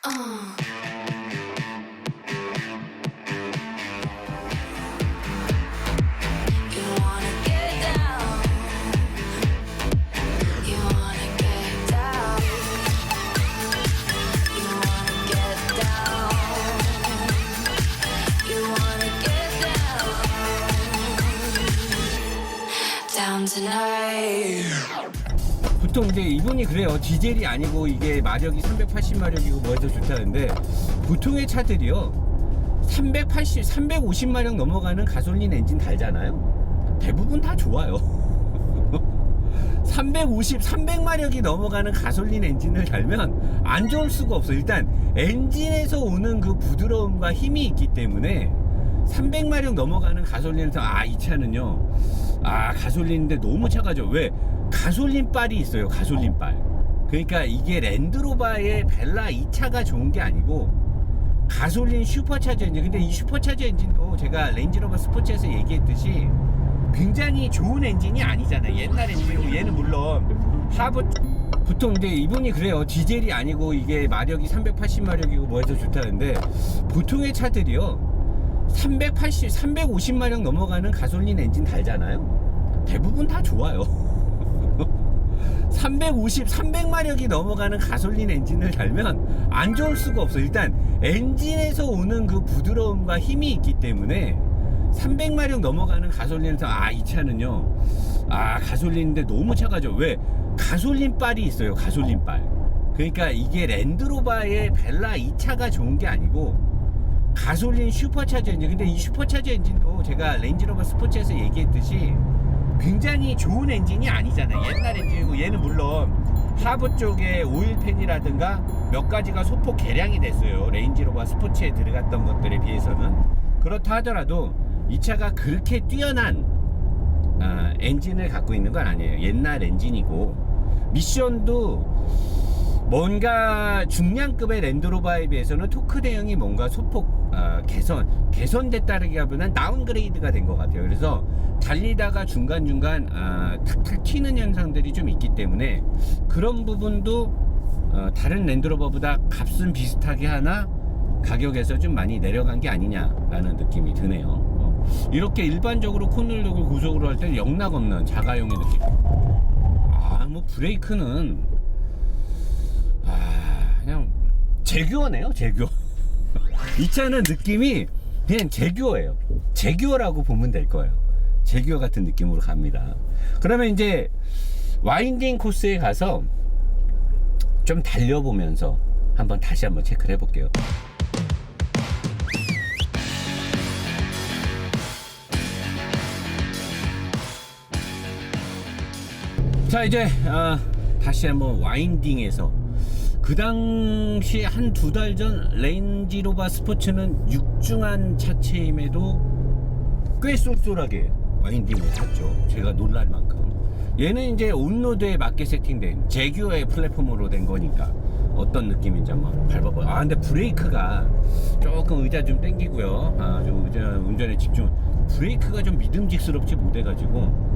You wanna get down. You wanna get down. You wanna get down. You wanna get down. Down tonight. 보통 이제 이분이 그래요. 디젤이 아니고 이게 마력이 380마력이고 뭐 해서 좋다는데, 보통의 차들이요 380, 350마력 넘어가는 가솔린 엔진 달잖아요. 대부분 다 좋아요. 350, 300마력이 넘어가는 가솔린 엔진을 달면 안 좋을 수가 없어. 일단 엔진에서 오는 그 부드러움과 힘이 있기 때문에 300마력 넘어가는 가솔린에서 이 차는요, 가솔린인데 너무 차가죠. 왜? 가솔린빨이 있어요. 가솔린빨. 그러니까 이게 랜드로버의 벨라 이 차가 좋은 게 아니고 가솔린 슈퍼차저 엔진. 근데 이 슈퍼차저 엔진도 제가 렌지로버 스포츠에서 얘기했듯이 굉장히 좋은 엔진이 아니잖아요. 옛날 엔진이고, 얘는 물론 하부, 보통 이제 이분이 그래요. 디젤이 아니고 이게 마력이 380마력이고 뭐 해서 좋다는데, 보통의 차들이요 380, 350마력 넘어가는 가솔린 엔진 달잖아요. 대부분 다 좋아요. 350, 300마력이 넘어가는 가솔린 엔진을 달면 안 좋을 수가 없어. 일단 엔진에서 오는 그 부드러움과 힘이 있기 때문에 300마력 넘어가는 가솔린에서 이 차는요, 가솔린인데 너무 차가죠. 왜? 가솔린빨이 있어요. 가솔린빨. 그러니까 이게 랜드로버의 벨라 이 차가 좋은 게 아니고 가솔린 슈퍼차저 엔진. 근데 이 슈퍼차저 엔진도 제가 렌지로버 스포츠에서 얘기했듯이 굉장히 좋은 엔진이 아니잖아요. 옛날 엔진이고, 얘는 물론 하부 쪽에 오일팬이라든가 몇 가지가 소폭 개량이 됐어요. 레인지로버 스포츠에 들어갔던 것들에 비해서는. 그렇다 하더라도 이 차가 그렇게 뛰어난 엔진을 갖고 있는 건 아니에요. 옛날 엔진이고, 미션도 뭔가 중량급의 랜드로버에 비해서는 토크 대응이 뭔가 소폭 개선됐다기보다는 다운그레이드가 된 것 같아요. 그래서 달리다가 중간중간 탁탁 튀는 현상들이 좀 있기 때문에 그런 부분도 다른 랜드로버보다 값은 비슷하게 하나 가격에서 좀 많이 내려간 게 아니냐라는 느낌이 드네요. 이렇게 일반적으로 코너력을 고속으로 할 때 영락없는 자가용의 느낌. 뭐 브레이크는 그냥 제규어네요. 제규어. 이 차는 느낌이 그냥 제규어예요. 제규어라고 보면 될 거예요. 제규어 같은 느낌으로 갑니다. 그러면 이제 와인딩 코스에 가서 좀 달려보면서 다시 한번 체크를 해볼게요. 자, 이제 다시 한번 와인딩에서, 그 당시 한 두 달 전 렌지로버 스포츠는 육중한 차체임에도 꽤 쏠쏠하게 와인딩을 탔죠. 제가 놀랄 만큼. 얘는 이제 온로드에 맞게 세팅된 제규어의 플랫폼으로 된 거니까 어떤 느낌인지 한번 밟아봐요. 근데 브레이크가 조금 의자 좀 당기고요. 좀 운전에 집중. 브레이크가 좀 믿음직스럽지 못해가지고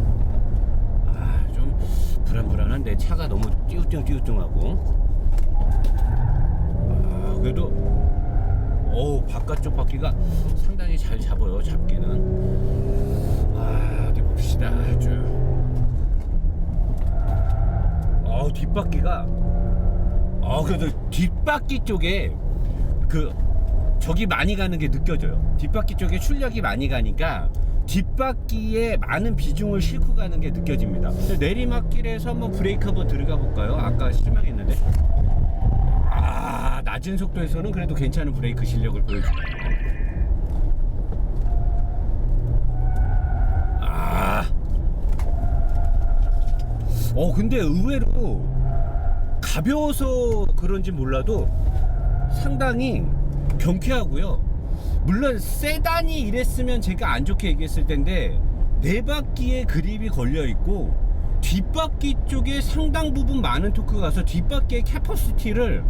좀 불안불안한데, 차가 너무 띄우뚱띄우뚱하고. 그래도 바깥쪽 바퀴가 상당히 잘 잡아요. 잡기는. 어디 봅시다. 뒷바퀴가 그래도 뒷바퀴 쪽에 저기 많이 가는 게 느껴져요. 뒷바퀴 쪽에 출력이 많이 가니까 뒷바퀴에 많은 비중을 싣고 가는 게 느껴집니다. 내리막길에서 한번 브레이크 한번 들어가 볼까요? 아까 실망했는데. 낮은 속도에서는 그래도 괜찮은 브레이크 실력을 보여주네요. 근데 의외로 가벼워서 그런지 몰라도 상당히 경쾌하고요. 물론 세단이 이랬으면 제가 안 좋게 얘기했을 텐데, 네 바퀴에 그립이 걸려 있고 뒷바퀴 쪽에 상당 부분 많은 토크가 가서 뒷바퀴의 캐퍼시티를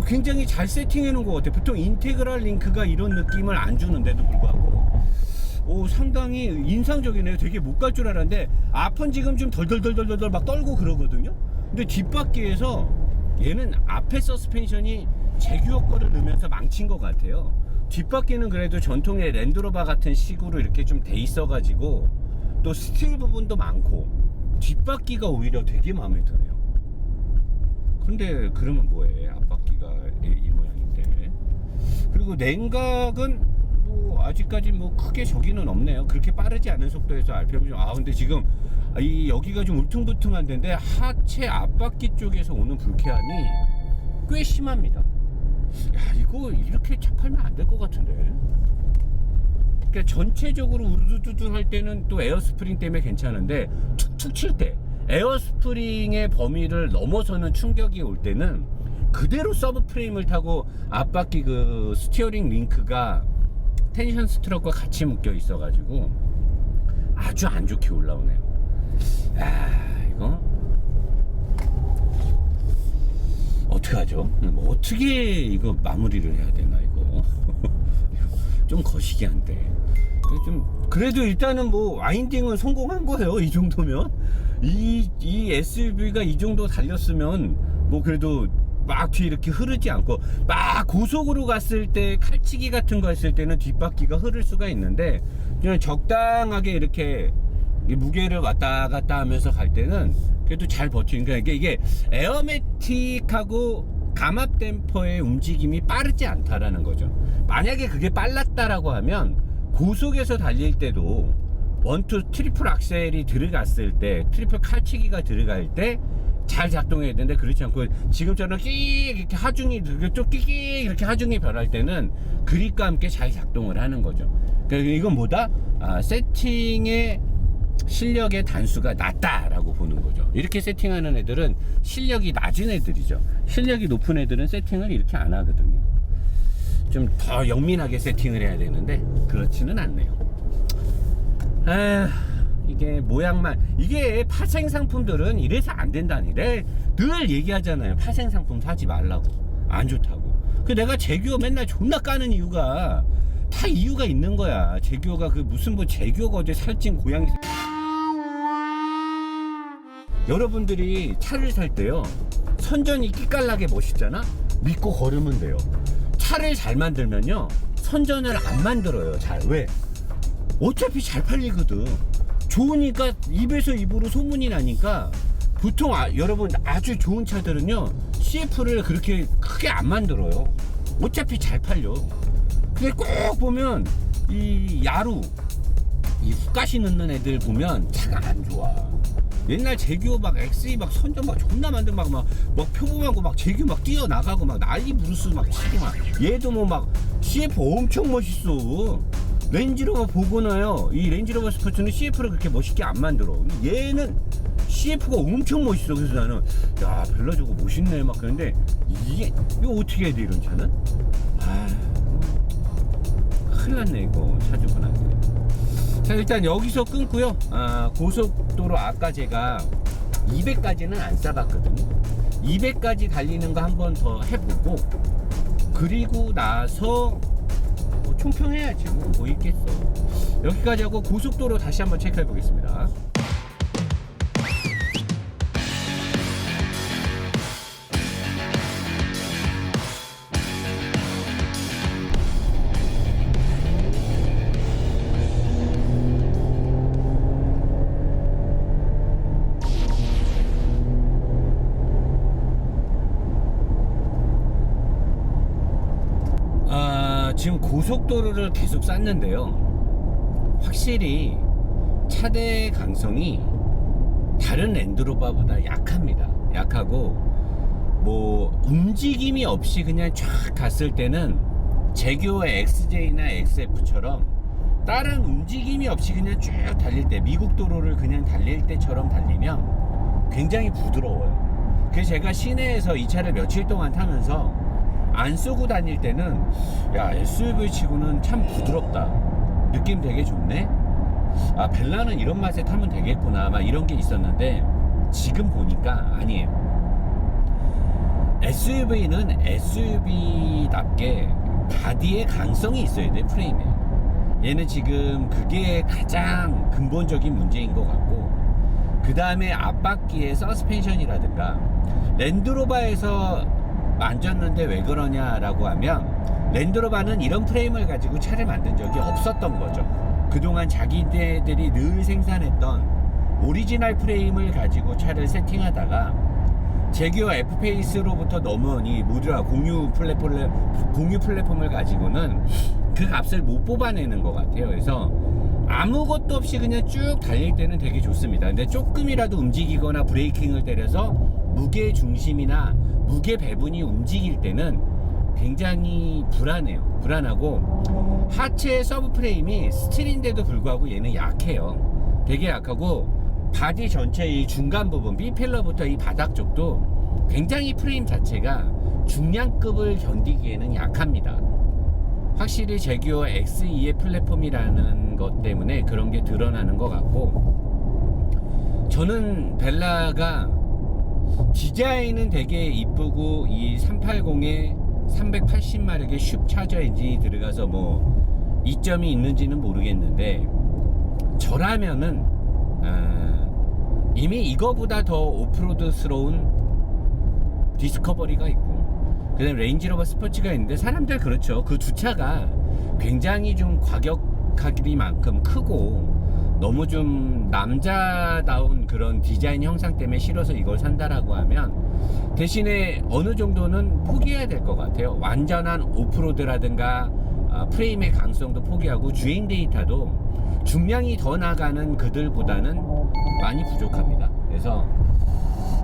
굉장히 잘 세팅해 놓은 것 같아요. 보통 인테그랄 링크가 이런 느낌을 안 주는데도 불구하고 상당히 인상적이네요. 되게 못 갈 줄 알았는데 앞은 지금 좀 덜덜덜덜덜 막 떨고 그러거든요. 근데 뒷바퀴에서 얘는 앞에 서스펜션이 제규어 거를 넣으면서 망친 것 같아요. 뒷바퀴는 그래도 전통의 랜드로버 같은 식으로 이렇게 좀 돼 있어가지고 또 스틸 부분도 많고 뒷바퀴가 오히려 되게 마음에 드네요. 근데 그러면 뭐해, 앞바퀴가 이 모양인데. 그리고 냉각은 뭐 아직까지 뭐 크게 저기는 없네요. 그렇게 빠르지 않은 속도에서 RPM이 좀, 근데 지금 이 여기가 좀 울퉁불퉁한 데인데 하체 앞바퀴 쪽에서 오는 불쾌함이 꽤 심합니다. 야, 이거 이렇게 차 팔면 안 될 것 같은데. 그러니까 전체적으로 우두두두 할 때는 또 에어스프링 때문에 괜찮은데 툭툭 칠 때 에어스프링의 범위를 넘어서는 충격이 올 때는 그대로 서브프레임을 타고 앞바퀴 그 스티어링 링크가 텐션 스트럭과 같이 묶여 있어가지고 아주 안 좋게 올라오네요. 이거 어떡하죠? 뭐 어떻게 이거 마무리를 해야 되나, 이거. 좀 거시기한데. 좀 그래도 일단은 뭐 와인딩은 성공한 거예요. 이 정도면 이 SUV가 이 정도 달렸으면 뭐 그래도 막 뒤에 이렇게 흐르지 않고, 막 고속으로 갔을 때 칼치기 같은 거 했을 때는 뒷바퀴가 흐를 수가 있는데 그냥 적당하게 이렇게 무게를 왔다 갔다 하면서 갈 때는 그래도 잘 버티니까, 이게 에어매틱하고 감압 댐퍼의 움직임이 빠르지 않다라는 거죠. 만약에 그게 빨랐다라고 하면 고속에서 달릴 때도 원투 트리플 악셀이 들어갔을 때, 트리플 칼치기가 들어갈 때 잘 작동해야 되는데 그렇지 않고 지금처럼 끼 이렇게 하중이 또 끼 이렇게 하중이 변할 때는 그립과 함께 잘 작동을 하는 거죠. 그러니까 이건 뭐다? 세팅의 실력의 단수가 낮다라고 보는 거죠. 이렇게 세팅하는 애들은 실력이 낮은 애들이죠. 실력이 높은 애들은 세팅을 이렇게 안 하거든요. 좀 더 영민하게 세팅을 해야 되는데 그렇지는 않네요. 이게 모양만, 이게 파생 상품들은 이래서 안 된다니. 늘 얘기하잖아요. 파생 상품 사지 말라고, 안 좋다고. 그 내가 제규어 맨날 존나 까는 이유가 다 이유가 있는 거야. 제규어가 그 무슨 뭐 제규어가 어제 살찐 고양이. 여러분들이 차를 살 때요, 선전이 끼깔나게 멋있잖아? 믿고 걸으면 돼요. 차를 잘 만들면요, 선전을 안 만들어요. 잘. 왜? 어차피 잘 팔리거든. 좋으니까 입에서 입으로 소문이 나니까. 보통 여러분 아주 좋은 차들은요 CF를 그렇게 크게 안 만들어요. 어차피 잘 팔려. 근데 꼭 보면 이 야루, 이 후가시 넣는 애들 보면 차가 안 좋아. 옛날 제규어 막 XE 막 선전 막 존나 만들고 막 표범하고 막 제규어 막 뛰어나가고 막 난리 부르스 막 치고 막. 얘도 뭐 막 CF 엄청 멋있어. 렌지로버 보거나요, 이 렌지로버 스포츠는 CF를 그렇게 멋있게 안 만들어. 얘는 CF가 엄청 멋있어. 그래서 나는 야, 벨라 저거 멋있네 막 그런데 이거 어떻게 해야 돼, 이런 차는? 큰일 났네 이거, 차 주고 나게. 자, 일단 여기서 끊고요. 고속도로 아까 제가 200까지는 안 싸봤거든요. 200까지 달리는 거 한 번 더 해보고 그리고 나서 총평해야지 뭐 있겠어. 여기까지 하고 고속도로 다시 한번 체크해 보겠습니다. 지금 고속도로를 계속 쌌는데요, 확실히 차대 강성이 다른 랜드로버보다 약합니다. 약하고 뭐 움직임이 없이 그냥 쫙 갔을 때는 제규어의 XJ나 XF처럼 다른 움직임이 없이 그냥 쭉 달릴 때, 미국 도로를 그냥 달릴 때처럼 달리면 굉장히 부드러워요. 그래서 제가 시내에서 이 차를 며칠 동안 타면서 안 쏘고 다닐 때는 야, SUV 치고는 참 부드럽다, 느낌 되게 좋네, 벨라는 이런 맛에 타면 되겠구나, 막 이런 게 있었는데 지금 보니까 아니에요. SUV는 SUV답게 바디에 강성이 있어야 돼, 프레임에. 얘는 지금 그게 가장 근본적인 문제인 것 같고, 그 다음에 앞바퀴의 서스펜션이라든가, 랜드로버에서 만졌는데 왜 그러냐라고 하면, 랜드로버는 이런 프레임을 가지고 차를 만든 적이 없었던 거죠. 그동안 자기네들이 늘 생산했던 오리지널 프레임을 가지고 차를 세팅하다가 제규어 F페이스로부터 넘어온 이 모듈화 공유 플랫폼을 가지고는 그 값을 못 뽑아내는 것 같아요. 그래서 아무것도 없이 그냥 쭉 달릴 때는 되게 좋습니다. 근데 조금이라도 움직이거나 브레이킹을 때려서 무게 중심이나 무게 배분이 움직일 때는 굉장히 불안해요. 불안하고, 하체 서브 프레임이 스틸인데도 불구하고 얘는 약해요. 되게 약하고, 바디 전체의 중간 부분, B필러부터 이 바닥 쪽도 굉장히 프레임 자체가 중량급을 견디기에는 약합니다. 확실히 제규어 X2의 플랫폼이라는 것 때문에 그런 게 드러나는 것 같고, 저는 벨라가 디자인은 되게 이쁘고, 이 380에 380마력의 슈차저 엔진이 들어가서 뭐 이점이 있는지는 모르겠는데, 저라면은 이미 이거보다 더 오프로드스러운 디스커버리가 있고, 그 다음에 레인지로버 스포츠가 있는데, 사람들 그렇죠. 그 두 차가 굉장히 좀 과격하기만큼 크고 너무 좀 남자다운 그런 디자인 형상 때문에 싫어서 이걸 산다라고 하면, 대신에 어느 정도는 포기해야 될 것 같아요. 완전한 오프로드라든가 프레임의 강성도 포기하고, 주행 데이터도 중량이 더 나가는 그들보다는 많이 부족합니다. 그래서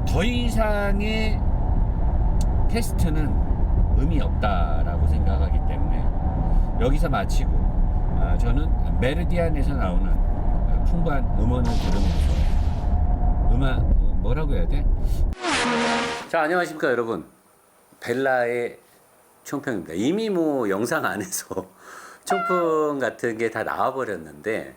더 이상의 테스트는 의미 없다라고 생각하기 때문에 여기서 마치고, 저는 메르디안에서 나오는 풍부한 음원을 들으면서 뭐라고 해야 돼? 자, 안녕하십니까 여러분. 벨라의 총평입니다. 이미 뭐 영상 안에서 총평 같은 게 다 나와버렸는데,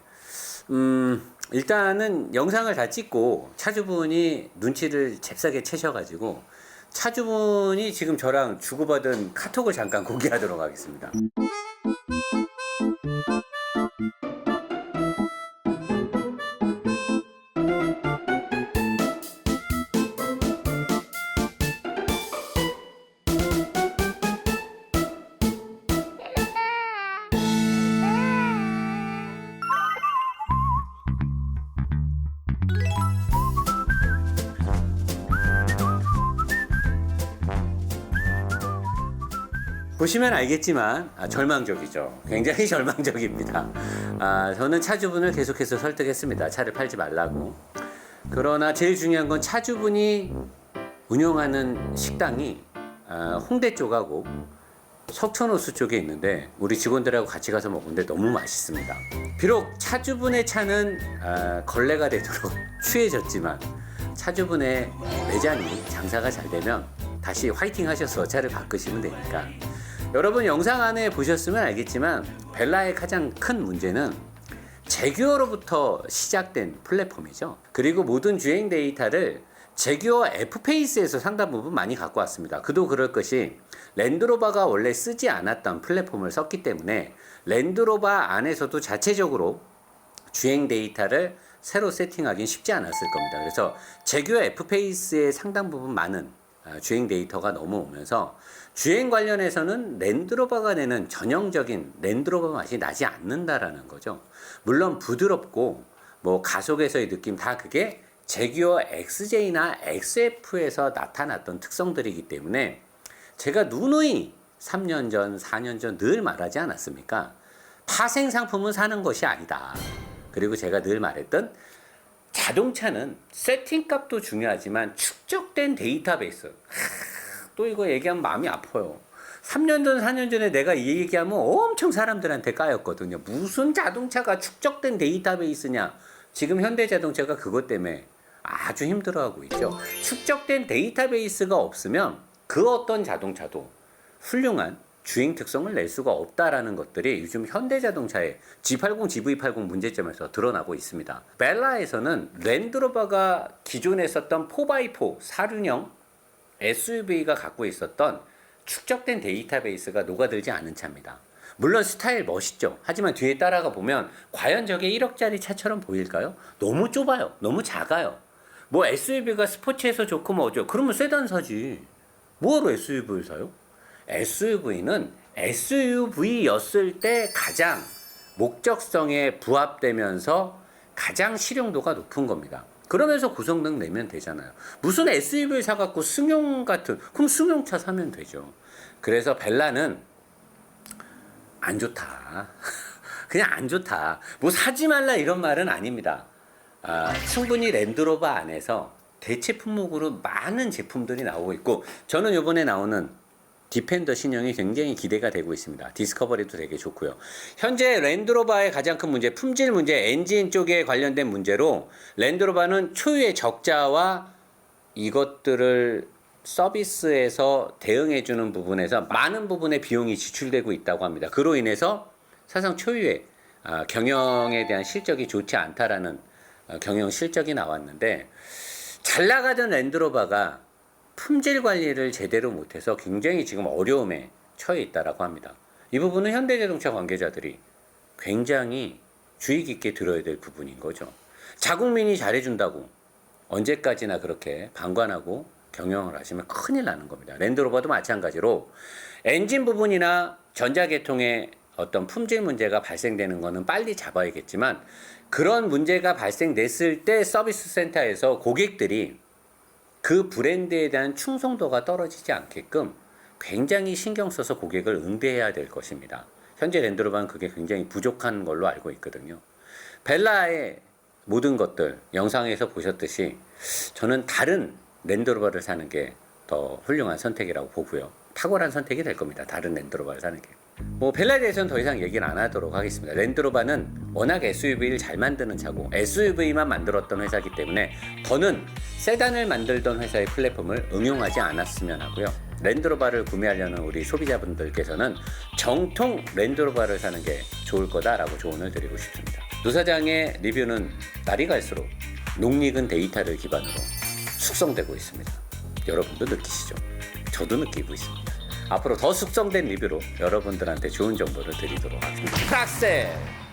일단은 영상을 다 찍고 차주분이 눈치를 잽싸게 채셔가지고, 차주분이 지금 저랑 주고받은 카톡을 잠깐 공개하도록 하겠습니다. 보시면 알겠지만 절망적이죠. 굉장히 절망적입니다. 저는 차주분을 계속해서 설득했습니다. 차를 팔지 말라고. 그러나 제일 중요한 건 차주분이 운영하는 식당이 홍대 쪽하고 석촌호수 쪽에 있는데, 우리 직원들하고 같이 가서 먹는데 너무 맛있습니다. 비록 차주분의 차는 걸레가 되도록 취해졌지만, 차주분의 매장이 장사가 잘 되면 다시 화이팅 하셔서 차를 바꾸시면 되니까. 여러분 영상 안에 보셨으면 알겠지만, 벨라의 가장 큰 문제는 제규어로부터 시작된 플랫폼이죠. 그리고 모든 주행 데이터를 제규어 F페이스에서 상당 부분 많이 갖고 왔습니다. 그도 그럴 것이, 랜드로버가 원래 쓰지 않았던 플랫폼을 썼기 때문에 랜드로버 안에서도 자체적으로 주행 데이터를 새로 세팅하기는 쉽지 않았을 겁니다. 그래서 제규어 F페이스의 상당 부분 많은 주행 데이터가 넘어오면서 주행 관련해서는 랜드로버가 내는 전형적인 랜드로버 맛이 나지 않는다라는 거죠. 물론 부드럽고 뭐 가속에서의 느낌 다 그게 제규어 XJ나 XF에서 나타났던 특성들이기 때문에, 제가 누누이 3년 전, 4년 전 늘 말하지 않았습니까? 파생 상품은 사는 것이 아니다. 그리고 제가 늘 말했던, 자동차는 세팅값도 중요하지만 축적된 데이터베이스. 또 이거 얘기하면 마음이 아파요. 3년 전, 4년 전에 내가 이 얘기하면 엄청 사람들한테 까였거든요. 무슨 자동차가 축적된 데이터베이스냐. 지금 현대자동차가 그것 때문에 아주 힘들어하고 있죠. 축적된 데이터베이스가 없으면 그 어떤 자동차도 훌륭한 주행 특성을 낼 수가 없다라는 것들이 요즘 현대자동차의 G80, GV80 문제점에서 드러나고 있습니다. 벨라에서는 랜드로버가 기존에 썼던 4x4 4륜형 SUV가 갖고 있었던 축적된 데이터베이스가 녹아들지 않은 차입니다. 물론 스타일 멋있죠. 하지만 뒤에 따라가 보면 과연 저게 1억짜리 차처럼 보일까요? 너무 좁아요. 너무 작아요. 뭐 SUV가 스포츠에서 좋고 뭐 어쩌고 그러면 세단 사지. 뭐하러 SUV를 사요? SUV는 SUV였을 때 가장 목적성에 부합되면서 가장 실용도가 높은 겁니다. 그러면서 고성능 내면 되잖아요. 무슨 SUV를 사갖고 승용 같은, 그럼 승용차 사면 되죠. 그래서 벨라는 안 좋다. 그냥 안 좋다. 뭐 사지 말라 이런 말은 아닙니다. 충분히 랜드로버 안에서 대체 품목으로 많은 제품들이 나오고 있고, 저는 이번에 나오는 디펜더 신형이 굉장히 기대가 되고 있습니다. 디스커버리도 되게 좋고요. 현재 랜드로버의 가장 큰 문제, 품질 문제, 엔진 쪽에 관련된 문제로 랜드로버는 초유의 적자와 이것들을 서비스에서 대응해주는 부분에서 많은 부분의 비용이 지출되고 있다고 합니다. 그로 인해서 사상 초유의 경영에 대한 실적이 좋지 않다라는 경영 실적이 나왔는데, 잘 나가던 랜드로버가 품질 관리를 제대로 못해서 굉장히 지금 어려움에 처해 있다라고 합니다. 이 부분은 현대자동차 관계자들이 굉장히 주의 깊게 들어야 될 부분인 거죠. 자국민이 잘해준다고 언제까지나 그렇게 방관하고 경영을 하시면 큰일 나는 겁니다. 랜드로버도 마찬가지로 엔진 부분이나 전자계통의 어떤 품질 문제가 발생되는 거는 빨리 잡아야겠지만, 그런 문제가 발생됐을 때 서비스 센터에서 고객들이 그 브랜드에 대한 충성도가 떨어지지 않게끔 굉장히 신경 써서 고객을 응대해야 될 것입니다. 현재 랜드로버는 그게 굉장히 부족한 걸로 알고 있거든요. 벨라의 모든 것들 영상에서 보셨듯이 저는 다른 랜드로버를 사는 게 더 훌륭한 선택이라고 보고요. 탁월한 선택이 될 겁니다. 다른 랜드로버를 사는 게. 뭐 벨라에 대해서는 더 이상 얘기를 안 하도록 하겠습니다. 랜드로버는 워낙 SUV를 잘 만드는 차고 SUV만 만들었던 회사이기 때문에 더는 세단을 만들던 회사의 플랫폼을 응용하지 않았으면 하고요. 랜드로버를 구매하려는 우리 소비자분들께서는 정통 랜드로버를 사는 게 좋을 거다라고 조언을 드리고 싶습니다. 노 사장의 리뷰는 날이 갈수록 농익은 데이터를 기반으로 숙성되고 있습니다. 여러분도 느끼시죠? 저도 느끼고 있습니다. 앞으로 더 숙성된 리뷰로 여러분들한테 좋은 정보를 드리도록 하겠습니다. 크락셀!